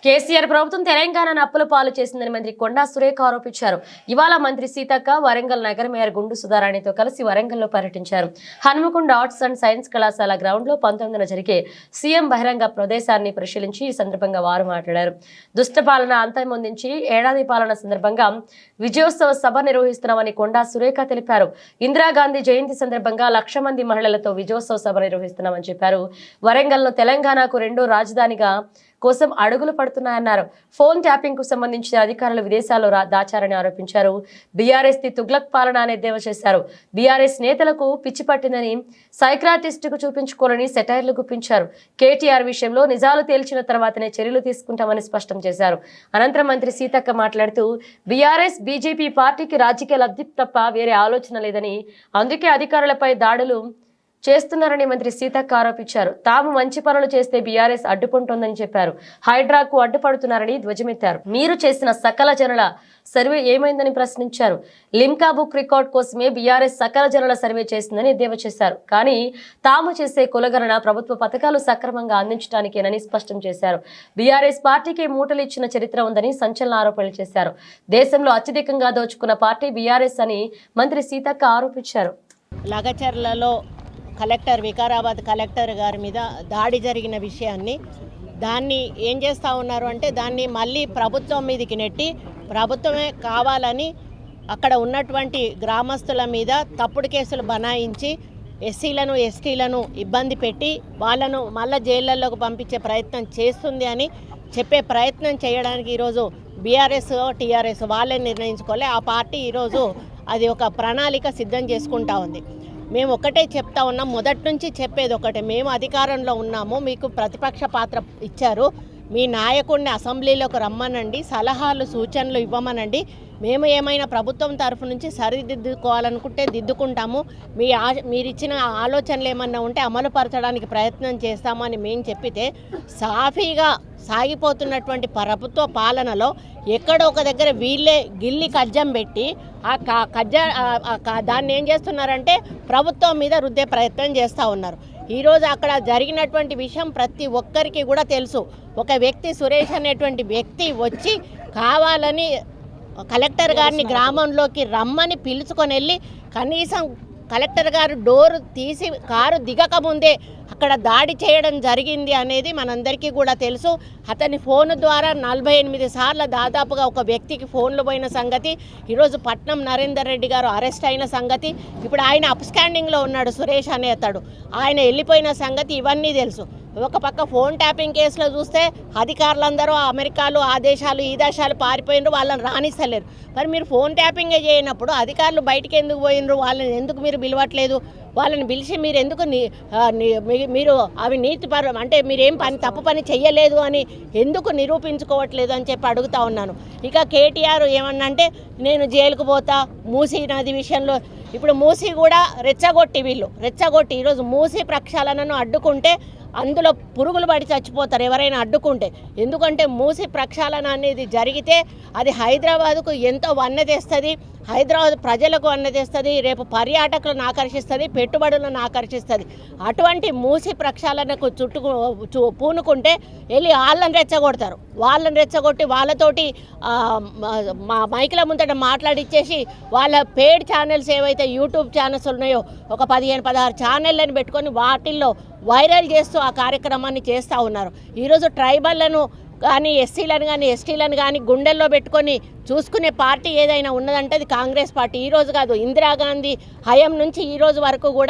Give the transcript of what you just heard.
కేసీఆర్ ప్రభుత్వం తెలంగాణను అప్పుల పాలు చేసిందని మంత్రి కొండా సురేఖ ఆరోపించారు. ఇవాళ మంత్రి సీతక్క వరంగల్ నగర మేయర్ గుండు సుధారాణితో కలిసి వరంగల్లో పర్యటించారు. హనుమకొండ ఆర్ట్స్ అండ్ సైన్స్ కళాశాల గ్రౌండ్ లో 19న జరిగే సీఎం బహిరంగ ప్రదేశాన్ని పరిశీలించి ఈ సందర్భంగా వారు మాట్లాడారు. దుష్టపాలన అంతమొందించి ఏడాది పాలన సందర్భంగా విజయోత్సవ సభ నిర్వహిస్తున్నామని కొండా సురేఖ తెలిపారు. ఇందిరాగాంధీ జయంతి సందర్భంగా 1,00,000 మంది మహిళలతో విజయోత్సవ సభ నిర్వహిస్తున్నామని చెప్పారు. వరంగల్లో తెలంగాణకు రెండో రాజధానిగా కోసం అడుగులు పడుతున్నాయన్నారు. ఫోన్ ట్యాపింగ్ కు సంబంధించిన అధికారులు విదేశాల్లో దాచారని ఆరోపించారు. బీఆర్ఎస్ ది తుగ్లక్ పాలన అని ఎద్దేవా చేశారు. బీఆర్ఎస్ నేతలకు పిచ్చి పట్టిందని సైక్రాటిస్ట్ కు చూపించుకోవాలని సెటైర్లు గుప్పించారు. కేటీఆర్ విషయంలో నిజాలు తేల్చిన తర్వాతనే చర్యలు తీసుకుంటామని స్పష్టం చేశారు. అనంతరం మంత్రి సీతక్క మాట్లాడుతూ బీఆర్ఎస్ బీజేపీ పార్టీకి రాజకీయ లబ్ధి తప్ప వేరే ఆలోచన లేదని, అందుకే అధికారులపై దాడులు చేస్తున్నారని మంత్రి సీతక్క ఆరోపించారు. తాము మంచి పనులు చేస్తే బీఆర్ఎస్ అడ్డుకుంటోందని చెప్పారు. హైడ్రాకు అడ్డుపడుతున్నారని ధ్వజమెత్తారు. మీరు చేసిన సకల జనుల సర్వే ఏమైందని ప్రశ్నించారు. లిమ్కా బుక్ రికార్డ్ కోసమే బీఆర్ఎస్ సకల జనుల సర్వే చేసిందని ఎద్దేవా చేశారు. కానీ తాము చేసే కులగణన ప్రభుత్వ పథకాలు సక్రమంగా అందించడానికేనని స్పష్టం చేశారు. బీఆర్ఎస్ పార్టీకి మూటలు ఇచ్చిన చరిత్ర ఉందని సంచలన ఆరోపణలు చేశారు. దేశంలో అత్యధికంగా దోచుకున్న పార్టీ బీఆర్ఎస్ అని మంత్రి సీతక్క ఆరోపించారు. లగచర్లలో కలెక్టర్ వికారాబాద్ కలెక్టర్ గారి మీద దాడి జరిగిన విషయాన్ని దాన్ని ఏం చేస్తూ ఉన్నారు అంటే దాన్ని మళ్ళీ ప్రభుత్వం మీదకి నెట్టి ప్రభుత్వమే కావాలని అక్కడ ఉన్నటువంటి గ్రామస్తుల మీద తప్పుడు కేసులు బనాయించి ఎస్సీలను ఎస్టీలను ఇబ్బంది పెట్టి వాళ్ళను మళ్ళీ జైళ్ళల్లోకి పంపించే ప్రయత్నం చేస్తుంది అని చెప్పే ప్రయత్నం చేయడానికి ఈరోజు బీఆర్ఎస్ టీఆర్ఎస్ వాళ్ళే నిర్ణయించుకోలే. ఆ పార్టీ ఈరోజు అది ఒక ప్రణాళిక సిద్ధం చేసుకుంటా ఉంది. మేము ఒకటే చెప్తా ఉన్నాం, మొదటి నుంచి చెప్పేది ఒకటే, మేము అధికారంలో ఉన్నాము, మీకు ప్రతిపక్ష పాత్ర ఇచ్చారు, మీ నాయకుడిని అసెంబ్లీలోకి రమ్మనండి, సలహాలు సూచనలు ఇవ్వమనండి, మేము ఏమైనా ప్రభుత్వం తరఫు నుంచి సరిదిద్దుకోవాలనుకుంటే దిద్దుకుంటాము, మీరిచ్చిన ఆలోచనలు ఏమన్నా ఉంటే అమలుపరచడానికి ప్రయత్నం చేస్తామని మేము చెప్పితే సాఫీగా సాగిపోతున్నటువంటి ప్రభుత్వ పాలనలో ఎక్కడో ఒక దగ్గర వీళ్ళే గిల్లి కజ్జం పెట్టి దాన్ని ఏం చేస్తున్నారంటే ప్రభుత్వం మీద రుద్దే ప్రయత్నం చేస్తూ ఉన్నారు. ఈరోజు అక్కడ జరిగినటువంటి విషయం ప్రతి ఒక్కరికి కూడా తెలుసు. ఒక వ్యక్తి సురేష్ అనేటువంటి వ్యక్తి వచ్చి కావాలని కలెక్టర్ గారిని గ్రామంలోకి రమ్మని పిలుచుకొని వెళ్ళి కనీసం కలెక్టర్ గారు డోర్ తీసి కారు దిగకముందే అక్కడ దాడి చేయడం జరిగింది అనేది మనందరికీ కూడా తెలుసు. అతని ఫోన్ ద్వారా 48 సార్లు దాదాపుగా ఒక వ్యక్తికి ఫోన్లు పోయిన సంగతి, ఈరోజు పట్నం నరేందర్ రెడ్డి గారు అరెస్ట్ అయిన సంగతి, ఇప్పుడు ఆయన అప్స్టాండింగ్లో ఉన్నాడు సురేష్ అనే అతడు, ఆయన వెళ్ళిపోయిన సంగతి ఇవన్నీ తెలుసు. ఒక పక్క ఫోన్ ట్యాపింగ్ కేసులో చూస్తే అధికారులందరూ అమెరికాలు ఆ దేశాలు ఈ దేశాలు పారిపోయినరు, వాళ్ళని రాణిస్తలేరు. మరి మీరు ఫోన్ ట్యాపింగే చేయనప్పుడు అధికారులు బయటికి ఎందుకు పోయినరు, వాళ్ళని ఎందుకు మీరు పిలవట్లేదు, వాళ్ళని పిలిచి మీరు ఎందుకు మీరు అవి నీతిపరం అంటే మీరేం తప్పు పని చెయ్యలేదు అని ఎందుకు నిరూపించుకోవట్లేదు అని చెప్పి అడుగుతా ఉన్నాను. ఇక కేటీఆర్ ఏమన్నంటే నేను జైలుకు పోతా మూసీ నది విషయంలో, ఇప్పుడు మూసీ కూడా రెచ్చగొట్టి ఈరోజు మూసీ ప్రక్షాళనను అడ్డుకుంటే అందులో పురుగులు పడి చచ్చిపోతారు ఎవరైనా అడ్డుకుంటే. ఎందుకంటే మూసీ ప్రక్షాళన అనేది జరిగితే అది హైదరాబాద్కు ఎంతో వన్నె తెస్తుంది, హైదరాబాద్ ప్రజలకు వన్నె తెస్తుంది, రేపు పర్యాటకులను ఆకర్షిస్తుంది, పెట్టుబడులను ఆకర్షిస్తుంది. అటువంటి మూసీ ప్రక్షాళనకు పూనుకుంటే వెళ్ళి వాళ్ళని రెచ్చగొట్టి వాళ్ళతోటి మా మైకుల ముందట మాట్లాడిచ్చేసి వాళ్ళ పేడ్ ఛానల్స్ ఏవైతే యూట్యూబ్ ఛానల్స్ ఉన్నాయో ఒక 15-16 ఛానళ్ళని పెట్టుకొని వాటిల్లో వైరల్ చేస్తూ ఆ కార్యక్రమాన్ని చేస్తూ ఉన్నారు. ఈరోజు ట్రైబల్లను కానీ ఎస్సీలను కానీ ఎస్టీలను కానీ గుండెల్లో పెట్టుకొని చూసుకునే పార్టీ ఏదైనా ఉన్నదంటే అది కాంగ్రెస్ పార్టీ. ఈరోజు కాదు, ఇందిరాగాంధీ హయం నుంచి ఈరోజు వరకు కూడా